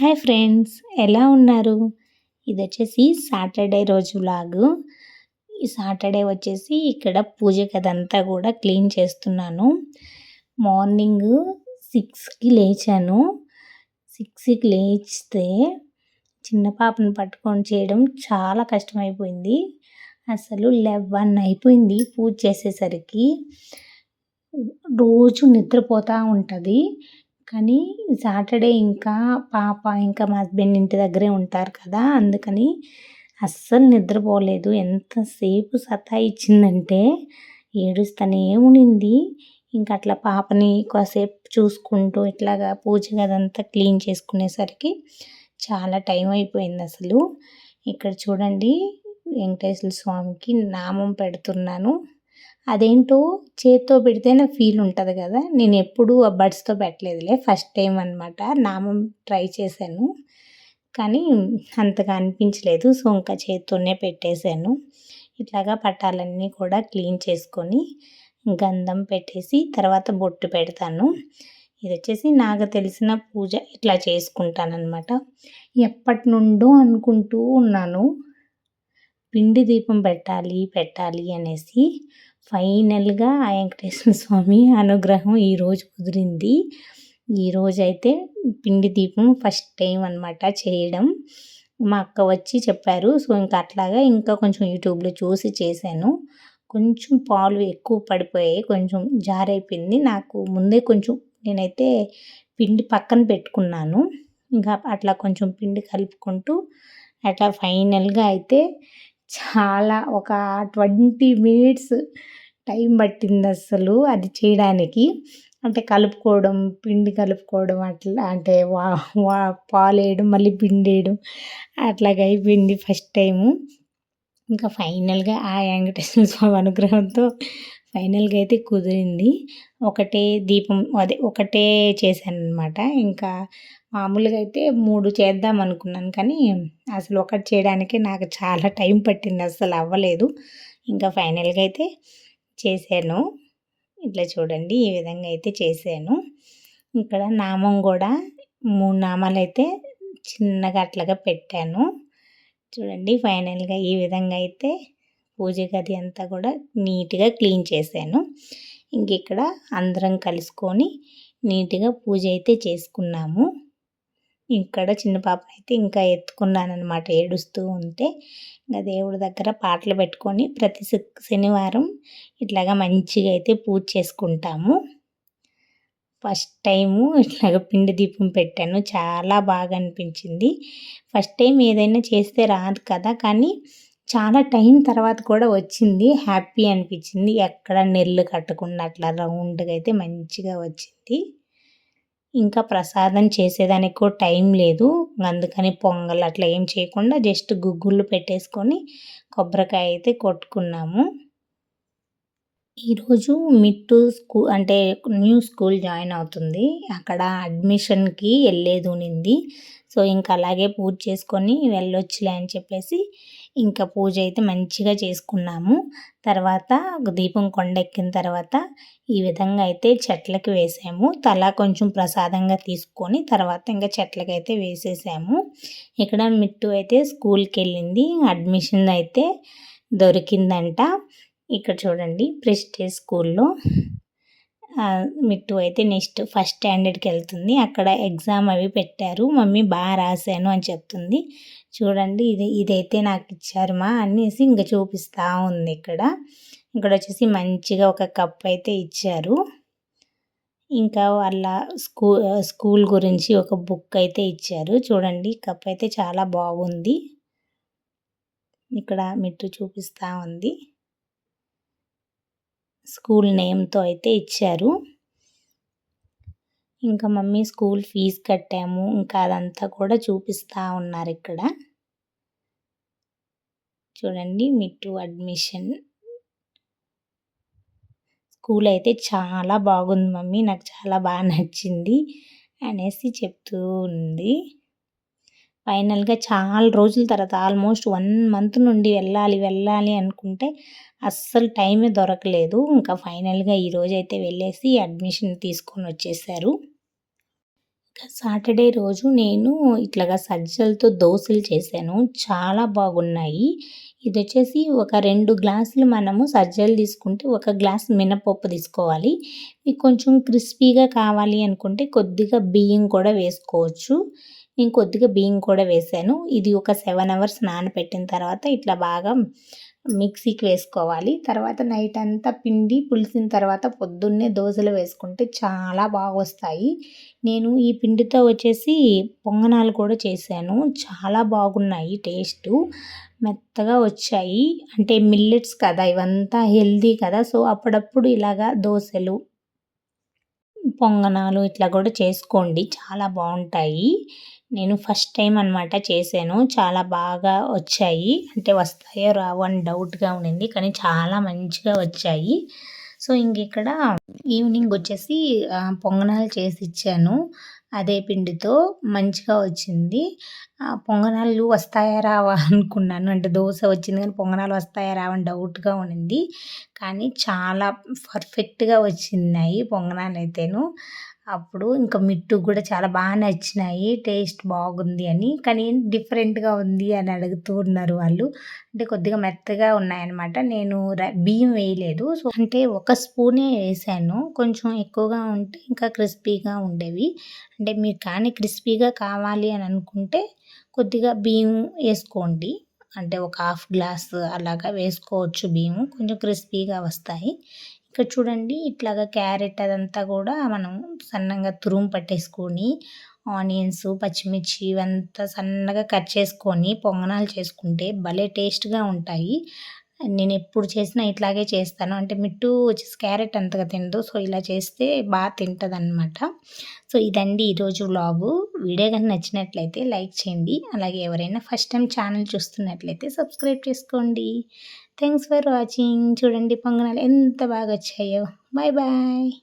Hi friends, ఎలా ఉన్నారు? ఇదొచ్చేసి Saturday రోజు వ్లాగు. ఈ సాటర్డే వచ్చేసి ఇక్కడ పూజ గదంతా కూడా క్లీన్ చేస్తున్నాను. మార్నింగ్ 6కి లేచాను. 6కి లేచితే చిన్న పాపను పట్టుకొని చేయడం చాలా కష్టమైపోయింది. అసలు 11 అయిపోయింది పూజ చేసేసరికి. రోజు నిద్రపోతూ ఉంటుంది. కానీ సాటర్డే ఇంకా పాప ఇంకా మా హస్బెండ్ ఇంటి దగ్గరే ఉంటారు కదా, అందుకని అస్సలు నిద్రపోలేదు. ఎంతసేపు సతాయిచ్చిందంటే ఏడుస్తూనే ఉండింది. ఇంకా అట్లా పాపని కాసేపు చూసుకుంటూ ఇట్లాగా పూజ గదంతా క్లీన్ చేసుకునేసరికి చాలా టైం అయిపోయింది అసలు. ఇక్కడ చూడండి, వెంకటేశ్వర స్వామికి నామం పెడుతున్నాను. అదేంటో చేత్తో పెడితేనే ఫీల్ ఉంటుంది కదా, నేను ఎప్పుడూ ఆ బడ్స్తో పెట్టలేదులే, ఫస్ట్ టైం అనమాట. నామం ట్రై చేశాను కానీ అంతగా అనిపించలేదు. సో ఇంకా చేత్తోనే పెట్టేశాను. ఇట్లాగా పటాలన్నీ కూడా క్లీన్ చేసుకొని గంధం పెట్టేసి తర్వాత బొట్టు పెడతాను. ఇది వచ్చేసి నాకు తెలిసిన పూజ ఇట్లా చేసుకుంటానన్నమాట. ఎప్పటి నుండో అనుకుంటూ ఉన్నాను పిండి దీపం పెట్టాలి అనేసి. ఫైనల్గా ఆ వెంకటేశ్వర స్వామి అనుగ్రహం ఈరోజు కుదిరింది. ఈరోజైతే పిండి దీపం ఫస్ట్ టైం అనమాట చేయడం. మా అక్క వచ్చి చెప్పారు. సో ఇంకా అట్లాగా ఇంకా కొంచెం యూట్యూబ్లో చూసి చేశాను. కొంచెం పాలు ఎక్కువ పడిపోయాయి, కొంచెం జారైపోయింది. నాకు ముందే కొంచెం నేనైతే పిండి పక్కన పెట్టుకున్నాను. ఇంకా అట్లా కొంచెం పిండి కలుపుకుంటూ అట్లా ఫైనల్గా అయితే చాలా ఒక 20 మినిట్స్ టైం పట్టింది అసలు అది చేయడానికి. అంటే కలుపుకోవడం, పిండి కలుపుకోవడం, అట్లా అంటే పాలు వేయడం, మళ్ళీ పిండి వేయడం, అట్లాగా అయిపోయింది ఫస్ట్ టైము. ఇంకా ఫైనల్గా ఆ వెంకటేశ్వర స్వామి అనుగ్రహంతో ఫైనల్గా అయితే కుదిరింది. ఒకటే దీపం ఒకటే చేశాను అనమాట. ఇంకా మామూలుగా అయితే 3 చేద్దాం అనుకున్నాను కానీ అసలు ఒకటి చేయడానికి నాకు చాలా టైం పట్టింది, అసలు అవ్వలేదు. ఇంకా ఫైనల్గా అయితే చేశాను. ఇట్లా చూడండి, ఈ విధంగా అయితే చేశాను. ఇక్కడ నామం కూడా 3 నామాలు అయితే చిన్నగా అట్లాగా పెట్టాను. చూడండి, ఫైనల్గా ఈ విధంగా అయితే పూజ గది అంతా కూడా నీట్గా క్లీన్ చేశాను. ఇంక ఇక్కడ అందరం కలుసుకొని నీట్గా పూజ అయితే చేసుకున్నాము. ఇక్కడ చిన్న పాపను అయితే ఇంకా ఎత్తుకున్నాను అనమాట, ఏడుస్తూ ఉంటే. ఇంకా దేవుడి దగ్గర పాటలు పెట్టుకొని ప్రతి శనివారం ఇట్లాగా మంచిగా అయితే పూజ చేసుకుంటాము. ఫస్ట్ టైము ఇట్లాగ పిండి దీపం పెట్టాను, చాలా బాగా అనిపించింది. ఫస్ట్ టైం ఏదైనా చేస్తే రాదు కదా, కానీ చాలా టైం తర్వాత కూడా వచ్చింది, హ్యాపీ అనిపించింది. ఎక్కడ నెల్లు కట్టకుండా అట్లా రౌండ్గా అయితే మంచిగా వచ్చింది. ఇంకా ప్రసాదం చేసేదానికి కూడా టైం లేదు, అందుకని పొంగల్ అట్లా ఏం చేయకుండా జస్ట్ గుగ్గుళ్ళు పెట్టేసుకొని కొబ్బరికాయ అయితే కొట్టుకున్నాము. ఈరోజు మిట్టు అంటే న్యూ స్కూల్ జాయిన్ అవుతుంది, అక్కడ అడ్మిషన్కి వెళ్ళేది ఉన్నింది. సో ఇంకా అలాగే పూజ చేసుకొని వెళ్ళొచ్చులే అని చెప్పేసి ఇంకా పూజ అయితే మంచిగా చేసుకున్నాము. తర్వాత దీపం కొండెక్కిన తర్వాత ఈ విధంగా అయితే చెట్లకి వేసాము. తలా కొంచెం ప్రసాదంగా తీసుకొని తర్వాత ఇంకా చెట్లకి అయితే వేసేసాము. ఇక్కడ మిట్టు అయితే స్కూల్కి వెళ్ళింది, అడ్మిషన్ అయితే దొరికిందంట. ఇక్కడ చూడండి, ప్రెస్టేజ్ స్కూల్లో మిట్టు అయితే నెక్స్ట్ ఫస్ట్ స్టాండర్డ్కి వెళ్తుంది. అక్కడ ఎగ్జామ్ అవి పెట్టారు, మమ్మీ బాగా రాశాను అని చెప్తుంది. చూడండి, ఇదైతే నాకు ఇచ్చారు మా అనేసి ఇంకా చూపిస్తూ ఉంది. ఇక్కడ వచ్చేసి మంచిగా ఒక కప్ అయితే ఇచ్చారు. ఇంకా వాళ్ళ స్కూల్ గురించి ఒక బుక్ అయితే ఇచ్చారు. చూడండి, కప్ అయితే చాలా బాగుంది. ఇక్కడ మిట్టు చూపిస్తూ ఉంది, స్కూల్ నేమ్తో అయితే ఇచ్చారు. ఇంకా మమ్మీ స్కూల్ ఫీజు కట్టాము, ఇంకా అదంతా కూడా చూపిస్తూ ఉన్నారు. ఇక్కడ చూడండి, మిట్టు అడ్మిషన్. స్కూల్ అయితే చాలా బాగుంది మమ్మీ, నాకు చాలా బాగా నచ్చింది అనేసి చెప్తూ ఉంది. ఫైనల్గా చాలా రోజుల తర్వాత ఆల్మోస్ట్ 1 మంత్ నుండి వెళ్ళాలి అనుకుంటే అస్సలు టైమే దొరకలేదు. ఇంకా ఫైనల్గా ఈరోజైతే వెళ్ళేసి అడ్మిషన్ తీసుకొని వచ్చేసారు. సాటర్డే రోజు నేను ఇట్లాగా సజ్జలతో దోసలు చేశాను. చాలా బాగున్నాయి. ఇదొచ్చేసి ఒక 2 గ్లాసులు మనము సజ్జలు తీసుకుంటే, ఒక గ్లాస్ మినపప్పు తీసుకోవాలి. మీకు కొంచెం క్రిస్పీగా కావాలి అనుకుంటే కొద్దిగా బియ్యం కూడా వేసుకోవచ్చు. నేను కొద్దిగా బియ్యం కూడా వేశాను. ఇది ఒక 7 అవర్స్ నానబెట్టిన తర్వాత ఇట్లా బాగా మిక్సీకి వేసుకోవాలి. తర్వాత నైట్ అంతా పిండి పులిసిన తర్వాత పొద్దున్నే దోసలు వేసుకుంటే చాలా బాగొస్తాయి. నేను ఈ పిండితో వచ్చేసి పొంగనాలు కూడా చేశాను. చాలా బాగున్నాయి టేస్టు. మెత్తగా వచ్చాయి. అంటే మిల్లెట్స్ కదా! ఇవంతా హెల్తీ కదా! సో, అప్పుడప్పుడు ఇలాగా దోసలు, పొంగనాలు ఇట్లా కూడా చేసుకోండి. చాలా బావుంటాయి. నేను ఫస్ట్ టైమ్ అనమాట చేశాను. చాలా బాగా వచ్చాయి. అంటే వస్తాయో రావో అని డౌట్‌గా ఉండింది. కానీ చాలా మంచిగా వచ్చాయి. సో, ఇంకిక్కడ ఈవినింగ్ వచ్చేసి పొంగనాలు చేసిచ్చాను. అదే పిండితో మంచిగా వచ్చింది. పొంగనాలు వస్తాయా రావా అనుకున్నాను. అంటే దోస వచ్చింది కానీ పొంగనాలు వస్తాయా రావా అని డౌట్‌గా ఉండింది. కానీ చాలా పర్ఫెక్ట్‌గా వచ్చినాయి పొంగనాలైతేను. అప్పుడు ఇంకా మిట్టుకు కూడా చాలా బాగా నచ్చినాయి. టేస్ట్ బాగుంది అని. కానీ డిఫరెంట్‌గా ఉంది అని అడుగుతూ ఉన్నారు వాళ్ళు. అంటే కొద్దిగా మెత్తగా ఉన్నాయన్నమాట. నేను బియ్యం వేయలేదు. సో, అంటే ఒక స్పూనే వేశాను. కొంచెం ఎక్కువగా ఉంటే ఇంకా క్రిస్పీగా ఉండేవి. అంటే మీరు కానీ క్రిస్పీగా కావాలి అని అనుకుంటే కొద్దిగా బియ్యం ఏసుకోండి. అంటే ఒక హాఫ్ గ్లాస్ అలాగా వేసుకోవచ్చు బియ్యం. కొంచెం క్రిస్పీగా వస్తాయి. ఇక్కడ చూడండి ఇట్లాగా క్యారెట్ అదంతా కూడా మనం సన్నంగా తురుము పట్టేసుకొని, ఆనియన్స్, పచ్చిమిర్చి ఇవంతా సన్నగా కట్ చేసుకొని పొంగనాలు చేసుకుంటే భలే టేస్ట్‌గా ఉంటాయి. నేనెప్పుడు చేసినా ఇట్లాగే చేస్తాను. అంటే మిట్టు వచ్చేసి క్యారెట్ అంతగా తినదు. సో, ఇలా చేస్తే తింటదనమాట. సో, ఇదండి ఈరోజు వ్లాగు. వీడియో గాని నచ్చినట్లయితే లైక్ చేయండి. అలాగే ఎవరైనా ఫస్ట్ టైమ్ ఛానల్ చూస్తున్నట్లయితే సబ్స్క్రైబ్ చేసుకోండి. Thanks for watching. చూడండి పొంగనాలు ఎంత బాగొచ్చాయో. Bye bye.